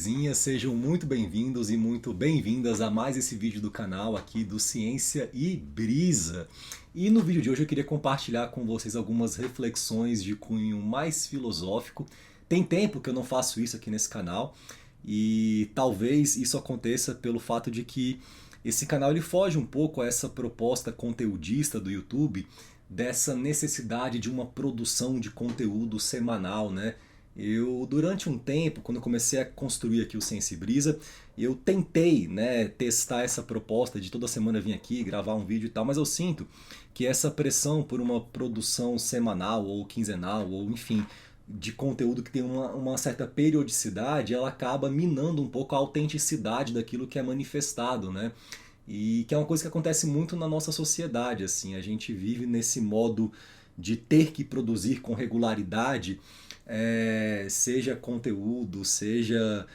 belezinha? Sejam muito bem-vindos e muito bem-vindas a mais esse vídeo do canal aqui do Ciência e Brisa. E no vídeo de hoje eu queria compartilhar com vocês algumas reflexões de cunho mais filosófico. Tem tempo que eu não faço isso aqui nesse canal e talvez isso aconteça pelo fato de que esse canal ele foge um pouco a essa proposta conteudista do YouTube, dessa necessidade de uma produção de conteúdo semanal, né? Durante um tempo, quando eu comecei a construir aqui o Ciência e Brisa, eu tentei, né, testar essa proposta de toda semana vir aqui, gravar um vídeo e tal, mas eu sinto que essa pressão por uma produção semanal ou quinzenal, ou enfim, de conteúdo que tem uma certa periodicidade, ela acaba minando um pouco a autenticidade daquilo que é manifestado, né? E que é uma coisa que acontece muito na nossa sociedade, assim, a gente vive nesse modo de ter que produzir com regularidade, seja conteúdo, seja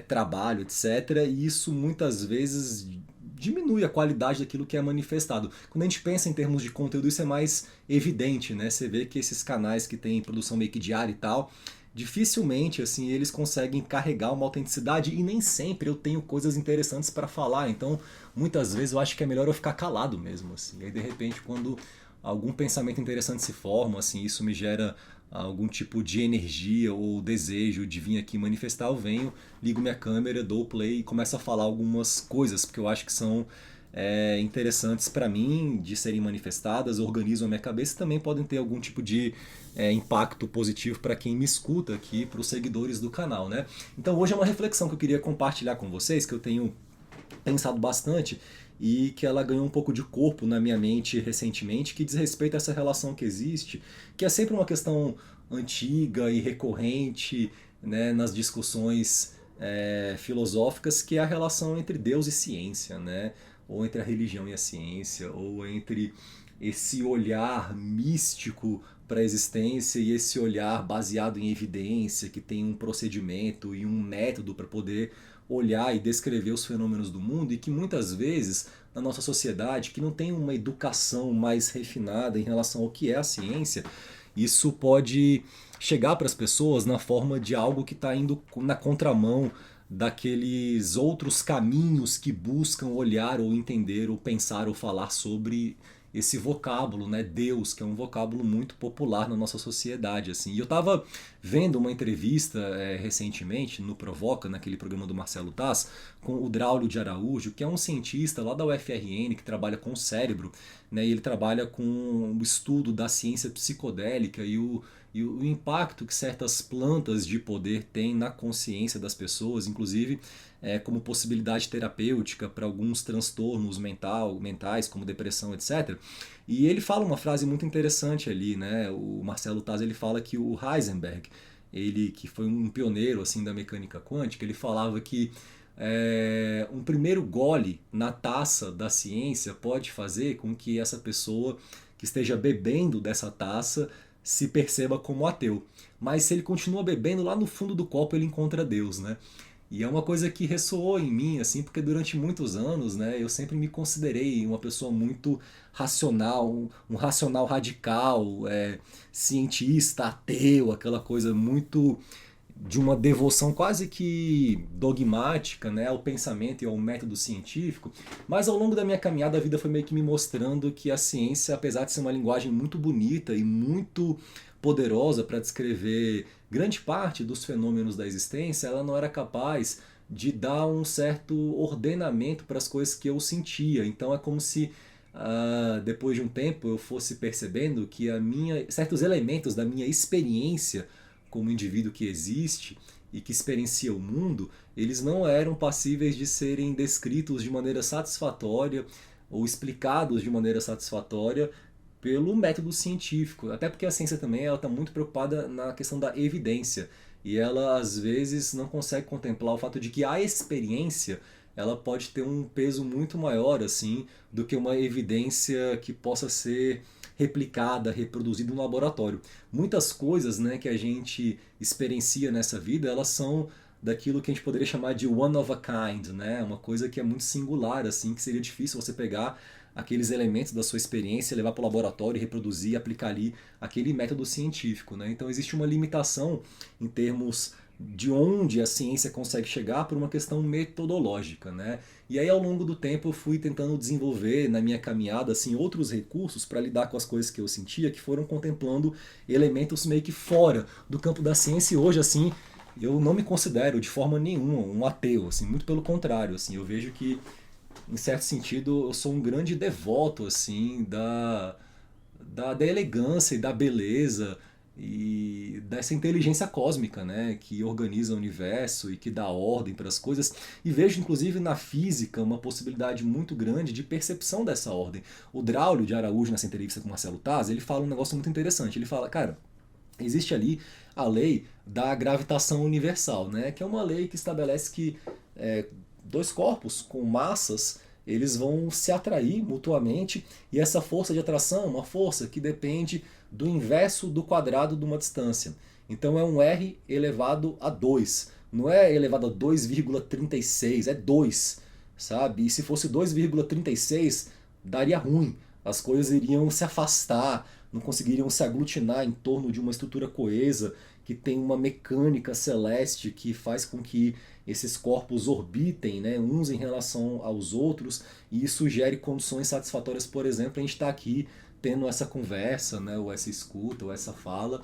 trabalho, etc. E isso muitas vezes diminui a qualidade daquilo que é manifestado. Quando a gente pensa em termos de conteúdo, isso é mais evidente, né? Você vê que esses canais que têm produção meio que diária e tal, dificilmente assim eles conseguem carregar uma autenticidade e nem sempre eu tenho coisas interessantes para falar. Então, muitas vezes eu acho que é melhor eu ficar calado mesmo, assim. E aí de repente quando algum pensamento interessante se forma, assim, isso me gera algum tipo de energia ou desejo de vir aqui manifestar, eu venho, ligo minha câmera, dou o play e começo a falar algumas coisas, porque eu acho que são interessantes para mim de serem manifestadas, organizam a minha cabeça e também podem ter algum tipo de impacto positivo para quem me escuta aqui, para os seguidores do canal, né? Então hoje é uma reflexão que eu queria compartilhar com vocês, que eu tenho pensado bastante e que ela ganhou um pouco de corpo na minha mente recentemente, que diz respeito a essa relação que existe, que é sempre uma questão antiga e recorrente, né, nas discussões filosóficas, que é a relação entre Deus e ciência, né, ou entre a religião e a ciência, ou entre esse olhar místico para a existência e esse olhar baseado em evidência, que tem um procedimento e um método para poder olhar e descrever os fenômenos do mundo, e que muitas vezes na nossa sociedade, que não tem uma educação mais refinada em relação ao que é a ciência, isso pode chegar para as pessoas na forma de algo que está indo na contramão daqueles outros caminhos que buscam olhar ou entender ou pensar ou falar sobre esse vocábulo, né, Deus, que é um vocábulo muito popular na nossa sociedade, assim. E eu estava vendo uma entrevista recentemente no Provoca, naquele programa do Marcelo Taz, com o Draulio de Araújo, que é um cientista lá da UFRN que trabalha com o cérebro, né, e ele trabalha com o estudo da ciência psicodélica e o impacto que certas plantas de poder têm na consciência das pessoas, inclusive como possibilidade terapêutica para alguns transtornos mentais, como depressão, etc. E ele fala uma frase muito interessante ali, né? O Marcelo Taz, ele fala que o Heisenberg, ele que foi um pioneiro assim da mecânica quântica, ele falava que um primeiro gole na taça da ciência pode fazer com que essa pessoa que esteja bebendo dessa taça se perceba como ateu. Mas se ele continua bebendo, lá no fundo do copo ele encontra Deus, né? E é uma coisa que ressoou em mim, assim, porque durante muitos anos, né, eu sempre me considerei uma pessoa muito racional, um racional radical, cientista, ateu, aquela coisa muito de uma devoção quase que dogmática, né, ao pensamento e ao método científico. Mas ao longo da minha caminhada a vida foi meio que me mostrando que a ciência, apesar de ser uma linguagem muito bonita e muito poderosa para descrever grande parte dos fenômenos da existência, ela não era capaz de dar um certo ordenamento para as coisas que eu sentia. Então é como se depois de um tempo eu fosse percebendo que certos elementos da minha experiência como indivíduo que existe e que experiencia o mundo, eles não eram passíveis de serem descritos de maneira satisfatória ou explicados de maneira satisfatória pelo método científico. Até porque a ciência também está muito preocupada na questão da evidência. E ela, às vezes, não consegue contemplar o fato de que a experiência ela pode ter um peso muito maior assim do que uma evidência que possa ser replicada, reproduzida no laboratório. Muitas coisas, né, que a gente experiencia nessa vida, elas são daquilo que a gente poderia chamar de one of a kind, né? Uma coisa que é muito singular, assim, que seria difícil você pegar aqueles elementos da sua experiência, levar para o laboratório, reproduzir e aplicar ali aquele método científico, né? Então existe uma limitação em termos de onde a ciência consegue chegar por uma questão metodológica, né? E aí ao longo do tempo eu fui tentando desenvolver na minha caminhada assim outros recursos para lidar com as coisas que eu sentia, que foram contemplando elementos meio que fora do campo da ciência. E hoje assim eu não me considero de forma nenhuma um ateu, assim, muito pelo contrário, assim, eu vejo que em certo sentido eu sou um grande devoto assim da elegância e da beleza e dessa inteligência cósmica, né, que organiza o universo e que dá ordem para as coisas. E vejo inclusive na física uma possibilidade muito grande de percepção dessa ordem. O Braulio de Araújo, nessa entrevista com Marcelo Taz, ele fala um negócio muito interessante. Ele fala, cara, existe ali a lei da gravitação universal, né, que é uma lei que estabelece que dois corpos com massas eles vão se atrair mutuamente, e essa força de atração é uma força que depende do inverso do quadrado de uma distância. Então é um R elevado a 2. Não é elevado a 2,36, é 2, sabe? E se fosse 2,36, daria ruim. As coisas iriam se afastar, não conseguiriam se aglutinar em torno de uma estrutura coesa que tem uma mecânica celeste que faz com que esses corpos orbitem, né, uns em relação aos outros, e isso gere condições satisfatórias, por exemplo, a gente está aqui tendo essa conversa, né, ou essa escuta, ou essa fala,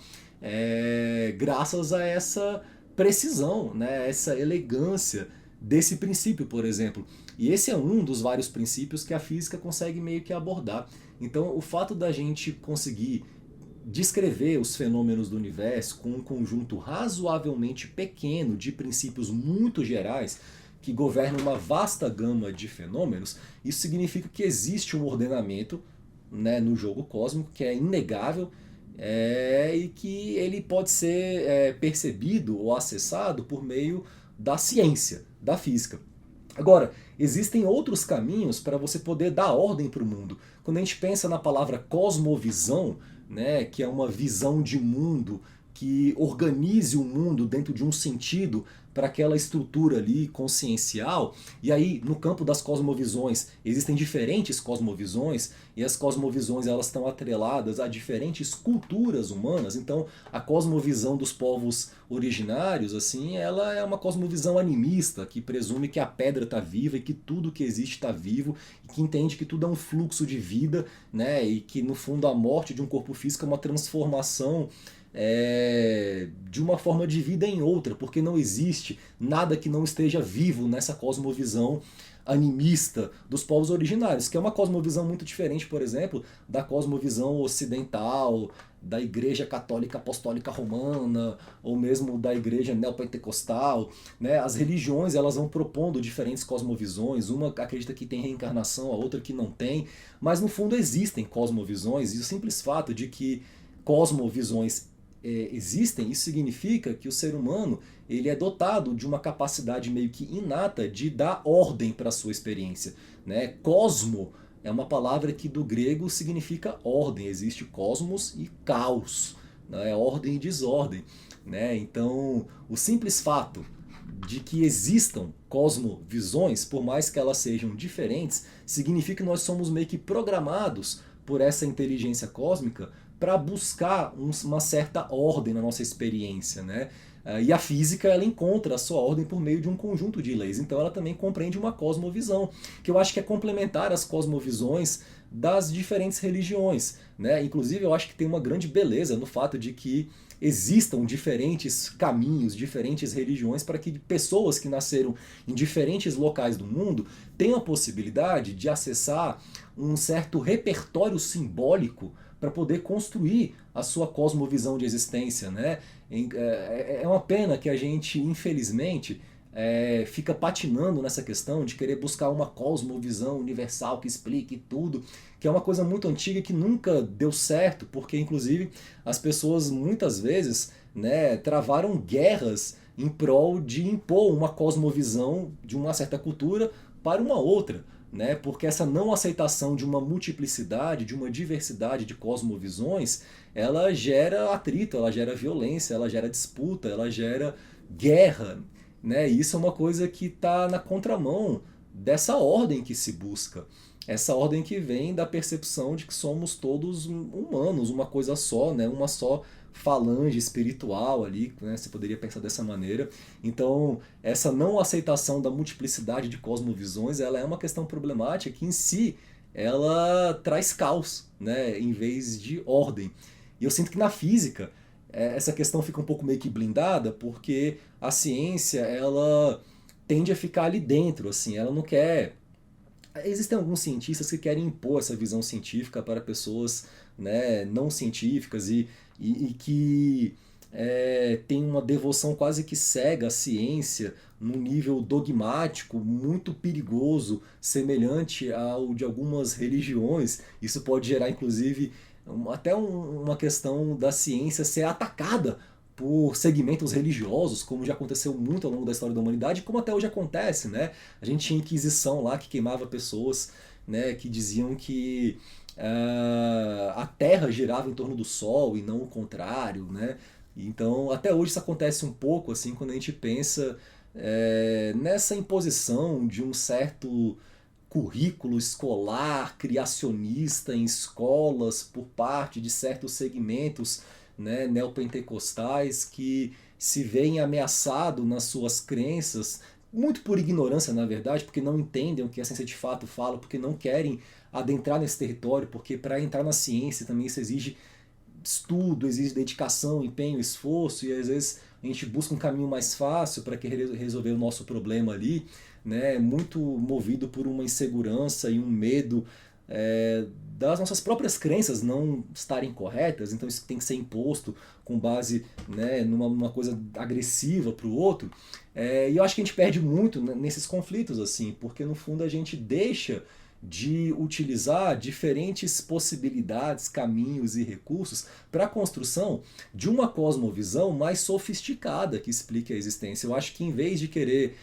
graças a essa precisão, né, essa elegância desse princípio, por exemplo. E esse é um dos vários princípios que a física consegue meio que abordar. Então, o fato da gente conseguir descrever os fenômenos do universo com um conjunto razoavelmente pequeno de princípios muito gerais que governam uma vasta gama de fenômenos, isso significa que existe um ordenamento, né, no jogo cósmico que é inegável, e que ele pode ser percebido ou acessado por meio da ciência, da física. Agora, existem outros caminhos para você poder dar ordem para o mundo. Quando a gente pensa na palavra cosmovisão, né, que é uma visão de mundo que organize o mundo dentro de um sentido para aquela estrutura ali consciencial. E aí, no campo das cosmovisões, existem diferentes cosmovisões, e as cosmovisões elas estão atreladas a diferentes culturas humanas. Então, a cosmovisão dos povos originários, assim, ela é uma cosmovisão animista, que presume que a pedra está viva e que tudo que existe está vivo, e que entende que tudo é um fluxo de vida, né, e que no fundo a morte de um corpo físico é uma transformação de uma forma de vida em outra, porque não existe nada que não esteja vivo nessa cosmovisão animista dos povos originários, que é uma cosmovisão muito diferente, por exemplo, da cosmovisão ocidental, da Igreja Católica Apostólica Romana, ou mesmo da Igreja Neopentecostal, né? As religiões elas vão propondo diferentes cosmovisões, uma acredita que tem reencarnação, a outra que não tem, mas no fundo existem cosmovisões, e o simples fato de que cosmovisões existem, isso significa que o ser humano ele é dotado de uma capacidade meio que inata de dar ordem para a sua experiência, né? Cosmo é uma palavra que do grego significa ordem, existe cosmos e caos, né? Ordem e desordem, né? Então o simples fato de que existam cosmovisões, por mais que elas sejam diferentes, significa que nós somos meio que programados por essa inteligência cósmica para buscar uma certa ordem na nossa experiência, né? E a física ela encontra a sua ordem por meio de um conjunto de leis, então ela também compreende uma cosmovisão, que eu acho que é complementar às cosmovisões das diferentes religiões, né? Inclusive eu acho que tem uma grande beleza no fato de que existam diferentes caminhos, diferentes religiões, para que pessoas que nasceram em diferentes locais do mundo tenham a possibilidade de acessar um certo repertório simbólico para poder construir a sua cosmovisão de existência, né? É uma pena que a gente, infelizmente, fica patinando nessa questão de querer buscar uma cosmovisão universal que explique tudo, que é uma coisa muito antiga que nunca deu certo, porque inclusive as pessoas muitas vezes, né, travaram guerras em prol de impor uma cosmovisão de uma certa cultura para uma outra, né? Porque essa não aceitação de uma multiplicidade, de uma diversidade de cosmovisões, ela gera atrito, ela gera violência, ela gera disputa, ela gera guerra, né? E isso é uma coisa que está na contramão dessa ordem que se busca. Essa ordem que vem da percepção de que somos todos humanos, uma coisa só, né? Uma só falange espiritual ali, né? Você poderia pensar dessa maneira. Então, essa não aceitação da multiplicidade de cosmovisões, ela é uma questão problemática que em si ela traz caos, né? Em vez de ordem. E eu sinto que na física essa questão fica um pouco meio que blindada, porque a ciência ela tende a ficar ali dentro, assim, ela não quer. Existem alguns cientistas que querem impor essa visão científica para pessoas, né, não científicas e que têm uma devoção quase que cega à ciência, num nível dogmático muito perigoso, semelhante ao de algumas religiões. Isso pode gerar, inclusive, até uma questão da ciência ser atacada por segmentos religiosos, como já aconteceu muito ao longo da história da humanidade, como até hoje acontece, né? A gente tinha Inquisição lá que queimava pessoas, né, que diziam que a Terra girava em torno do Sol e não o contrário, né? Então, até hoje isso acontece um pouco, assim, quando a gente pensa nessa imposição de um certo currículo escolar criacionista em escolas por parte de certos segmentos, né, neopentecostais que se veem ameaçados nas suas crenças, muito por ignorância na verdade, porque não entendem o que a ciência de fato fala, porque não querem adentrar nesse território, porque para entrar na ciência também isso exige estudo, exige dedicação, empenho, esforço, e às vezes a gente busca um caminho mais fácil para querer resolver o nosso problema ali, né, muito movido por uma insegurança e um medo das nossas próprias crenças não estarem corretas, então isso tem que ser imposto com base, né, numa coisa agressiva para o outro. E eu acho que a gente perde muito nesses conflitos, assim, porque no fundo a gente deixa de utilizar diferentes possibilidades, caminhos e recursos para a construção de uma cosmovisão mais sofisticada que explique a existência. Eu acho que em vez de querer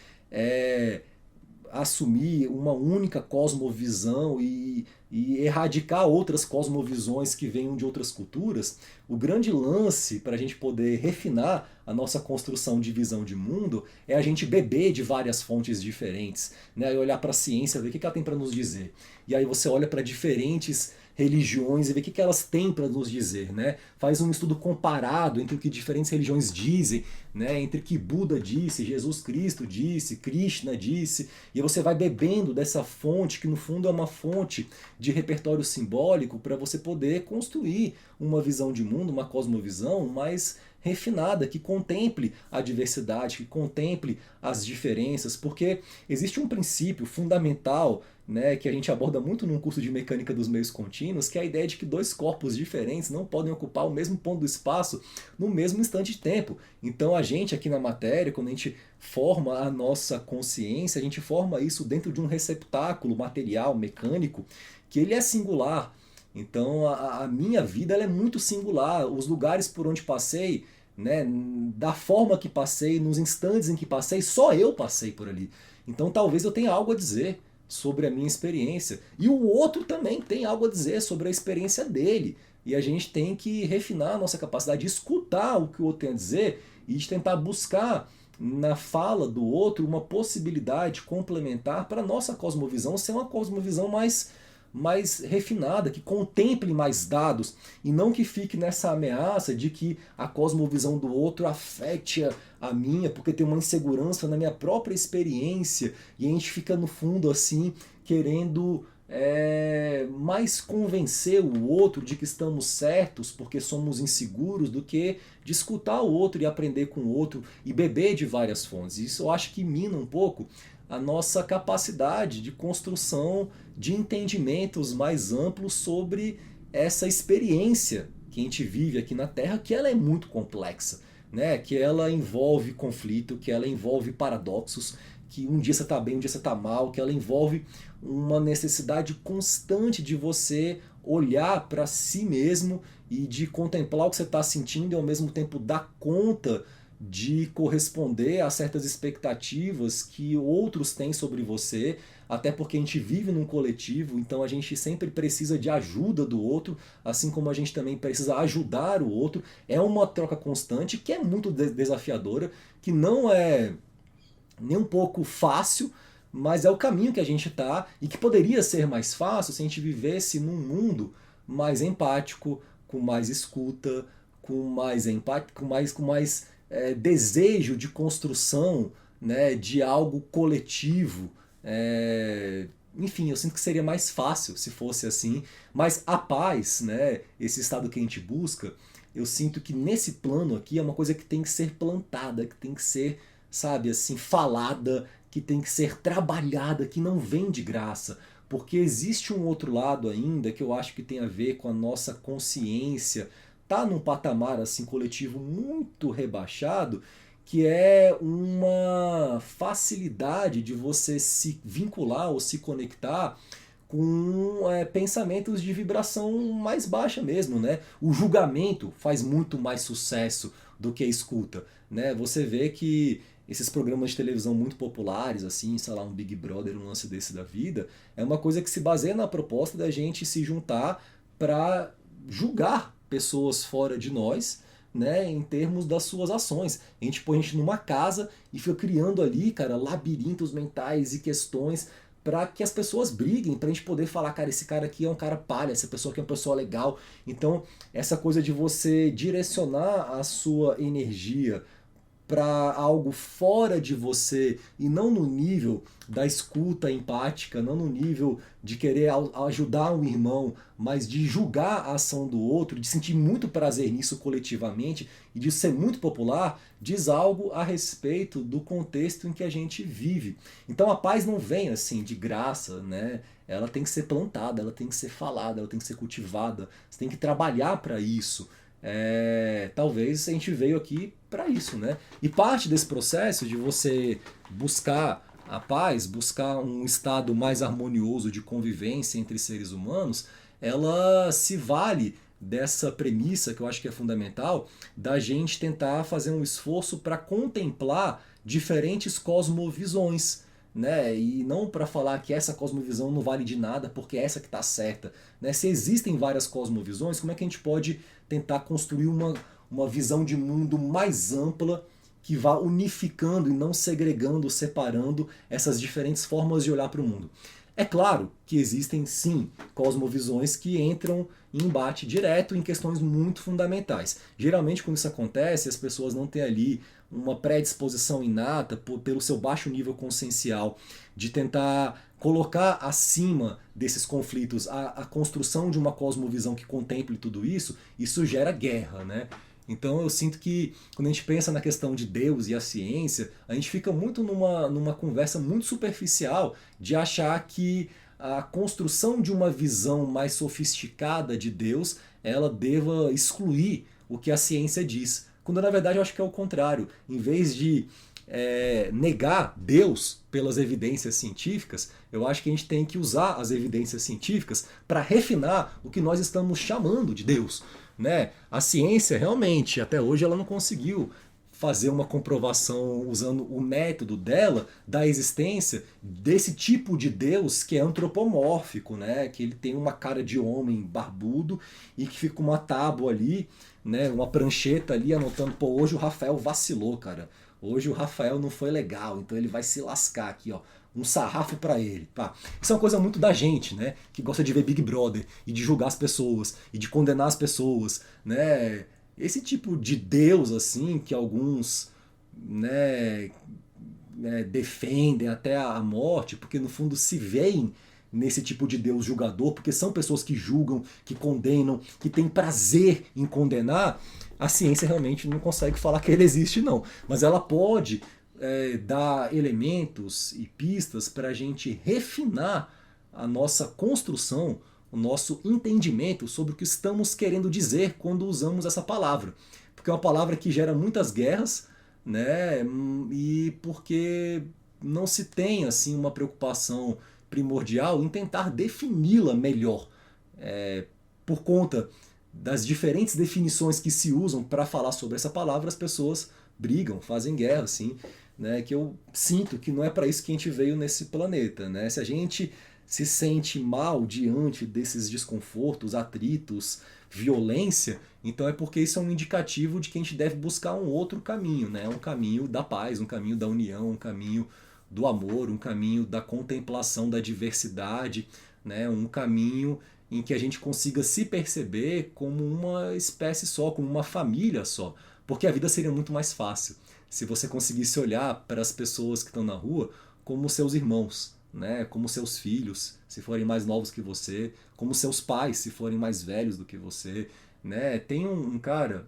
assumir uma única cosmovisão e erradicar outras cosmovisões que venham de outras culturas, o grande lance para a gente poder refinar a nossa construção de visão de mundo é a gente beber de várias fontes diferentes, né? E olhar para a ciência, ver o que ela tem para nos dizer. E aí você olha para diferentes religiões e ver o que elas têm para nos dizer, né? Faz um estudo comparado entre o que diferentes religiões dizem, né? Entre o que Buda disse, Jesus Cristo disse, Krishna disse, e você vai bebendo dessa fonte, que no fundo é uma fonte de repertório simbólico para você poder construir uma visão de mundo, uma cosmovisão mais refinada, que contemple a diversidade, que contemple as diferenças, porque existe um princípio fundamental, né, que a gente aborda muito num curso de mecânica dos meios contínuos, que é a ideia de que dois corpos diferentes não podem ocupar o mesmo ponto do espaço no mesmo instante de tempo. Então a gente aqui na matéria, quando a gente forma a nossa consciência, a gente forma isso dentro de um receptáculo material, mecânico, que ele é singular. Então a minha vida ela é muito singular, os lugares por onde passei, né, da forma que passei, nos instantes em que passei, só eu passei por ali. Então talvez eu tenha algo a dizer sobre a minha experiência. E o outro também tem algo a dizer sobre a experiência dele. E a gente tem que refinar a nossa capacidade de escutar o que o outro tem a dizer e de tentar buscar na fala do outro uma possibilidade complementar para a nossa cosmovisão ser uma cosmovisão mais refinada, que contemple mais dados e não que fique nessa ameaça de que a cosmovisão do outro afete a minha, porque tem uma insegurança na minha própria experiência e a gente fica no fundo assim querendo mais convencer o outro de que estamos certos porque somos inseguros do que de escutar o outro e aprender com o outro e beber de várias fontes. Isso eu acho que mina um pouco a nossa capacidade de construção de entendimentos mais amplos sobre essa experiência que a gente vive aqui na Terra, que ela é muito complexa, né? Que ela envolve conflito, que ela envolve paradoxos, que um dia você está bem, um dia você está mal, que ela envolve uma necessidade constante de você olhar para si mesmo e de contemplar o que você está sentindo e ao mesmo tempo dar conta de corresponder a certas expectativas que outros têm sobre você, até porque a gente vive num coletivo, então a gente sempre precisa de ajuda do outro, assim como a gente também precisa ajudar o outro. É uma troca constante que é muito desafiadora, que não é nem um pouco fácil, mas é o caminho que a gente está e que poderia ser mais fácil se a gente vivesse num mundo mais empático, com mais escuta, com mais empate, com mais desejo de construção, né, de algo coletivo. Enfim, eu sinto que seria mais fácil se fosse assim, mas a paz, né, esse estado que a gente busca, eu sinto que nesse plano aqui é uma coisa que tem que ser plantada, que tem que ser, sabe, assim, falada, que tem que ser trabalhada, que não vem de graça. Porque existe um outro lado ainda que eu acho que tem a ver com a nossa consciência, tá num patamar assim coletivo muito rebaixado, que é uma facilidade de você se vincular ou se conectar com pensamentos de vibração mais baixa mesmo, né? O julgamento faz muito mais sucesso do que a escuta, né? Você vê que esses programas de televisão muito populares, assim, sei lá, um Big Brother, um lance desse da vida, é uma coisa que se baseia na proposta da gente se juntar para julgar pessoas fora de nós, né, em termos das suas ações. A gente põe a gente numa casa e fica criando ali, cara, labirintos mentais e questões para que as pessoas briguem, para a gente poder falar, cara, esse cara aqui é um cara palha, essa pessoa aqui é uma pessoa legal. Então, essa coisa de você direcionar a sua energia para algo fora de você e não no nível da escuta empática, não no nível de querer ajudar um irmão, mas de julgar a ação do outro, de sentir muito prazer nisso coletivamente e de ser muito popular, diz algo a respeito do contexto em que a gente vive. Então a paz não vem assim de graça, né? Ela tem que ser plantada, ela tem que ser falada, ela tem que ser cultivada, você tem que trabalhar para isso. Talvez a gente veio aqui para isso, né? E parte desse processo de você buscar a paz, buscar um estado mais harmonioso de convivência entre seres humanos, ela se vale dessa premissa que eu acho que é fundamental, da gente tentar fazer um esforço para contemplar diferentes cosmovisões, né? E não para falar que essa cosmovisão não vale de nada porque é essa que está certa, né? Se existem várias cosmovisões, como é que a gente pode tentar construir uma visão de mundo mais ampla que vá unificando e não segregando, separando essas diferentes formas de olhar para o mundo? É claro que existem sim cosmovisões que entram em embate direto em questões muito fundamentais. Geralmente quando isso acontece, as pessoas não têm ali uma predisposição inata pelo seu baixo nível consciencial de tentar colocar acima desses conflitos a construção de uma cosmovisão que contemple tudo isso gera guerra, né? Então eu sinto que quando a gente pensa na questão de Deus e a ciência, a gente fica muito numa conversa muito superficial de achar que a construção de uma visão mais sofisticada de Deus, ela deva excluir o que a ciência diz. Quando na verdade eu acho que é o contrário. Em vez de negar Deus pelas evidências científicas, eu acho que a gente tem que usar as evidências científicas para refinar o que nós estamos chamando de Deus, né? A ciência realmente, até hoje, ela não conseguiu fazer uma comprovação usando o método dela da existência desse tipo de Deus que é antropomórfico, né? Que ele tem uma cara de homem barbudo e que fica uma tábua ali, né? Uma prancheta ali anotando, pô, hoje o Rafael vacilou, cara. Hoje o Rafael não foi legal, então ele vai se lascar aqui, ó. Um sarrafo pra ele. Pá. Isso é uma coisa muito da gente, né? Que gosta de ver Big Brother e de julgar as pessoas e de condenar as pessoas, né? Esse tipo de Deus, assim, que alguns, né, defendem até a morte, porque no fundo se veem nesse tipo de Deus julgador, porque são pessoas que julgam, que condenam, que têm prazer em condenar. A ciência realmente não consegue falar que ele existe, não. Mas ela pode dar elementos e pistas para a gente refinar a nossa construção, o nosso entendimento sobre o que estamos querendo dizer quando usamos essa palavra. Porque é uma palavra que gera muitas guerras, né? E porque não se tem assim uma preocupação primordial em tentar defini-la melhor. Por conta das diferentes definições que se usam para falar sobre essa palavra, as pessoas brigam, fazem guerra, assim, né? Que eu sinto que não é para isso que a gente veio nesse planeta, né? Se a gente se sente mal diante desses desconfortos, atritos, violência, então é porque isso é um indicativo de que a gente deve buscar um outro caminho, né? Um caminho da paz, um caminho da união, um caminho do amor, um caminho da contemplação da diversidade, né? Um caminho em que a gente consiga se perceber como uma espécie só, como uma família só, porque a vida seria muito mais fácil se você conseguisse olhar para as pessoas que estão na rua como seus irmãos, né? Como seus filhos, se forem mais novos que você, como seus pais, se forem mais velhos do que você, né? Tem um cara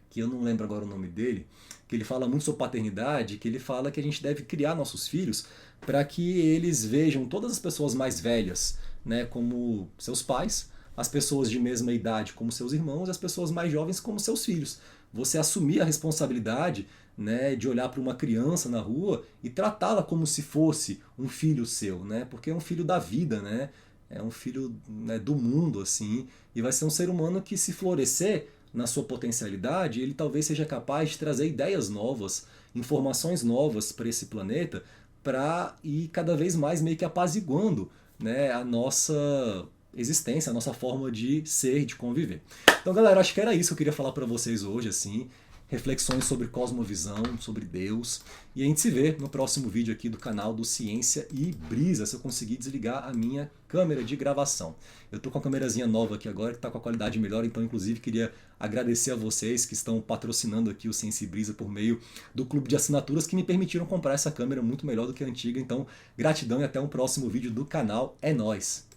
que eu não lembro agora o nome dele, que ele fala muito sobre paternidade, que ele fala que a gente deve criar nossos filhos para que eles vejam todas as pessoas mais velhas, né, como seus pais, as pessoas de mesma idade como seus irmãos, e as pessoas mais jovens como seus filhos. Você assumir a responsabilidade, né, de olhar para uma criança na rua e tratá-la como se fosse um filho seu, né, porque é um filho da vida, né, é um filho, né, do mundo, assim, e vai ser um ser humano que, se florescer na sua potencialidade, ele talvez seja capaz de trazer ideias novas, informações novas para esse planeta, para ir cada vez mais meio que apaziguando, né, a nossa existência, a nossa forma de ser, de conviver. Então, galera, acho que era isso que eu queria falar para vocês hoje, assim, reflexões sobre cosmovisão, sobre Deus, e a gente se vê no próximo vídeo aqui do canal do Ciência e Brisa, se eu conseguir desligar a minha câmera de gravação. Eu tô com a câmerazinha nova aqui agora, que tá com a qualidade melhor, então inclusive queria agradecer a vocês que estão patrocinando aqui o Ciência e Brisa por meio do clube de assinaturas, que me permitiram comprar essa câmera muito melhor do que a antiga. Então, gratidão e até um próximo vídeo do canal. É nóis!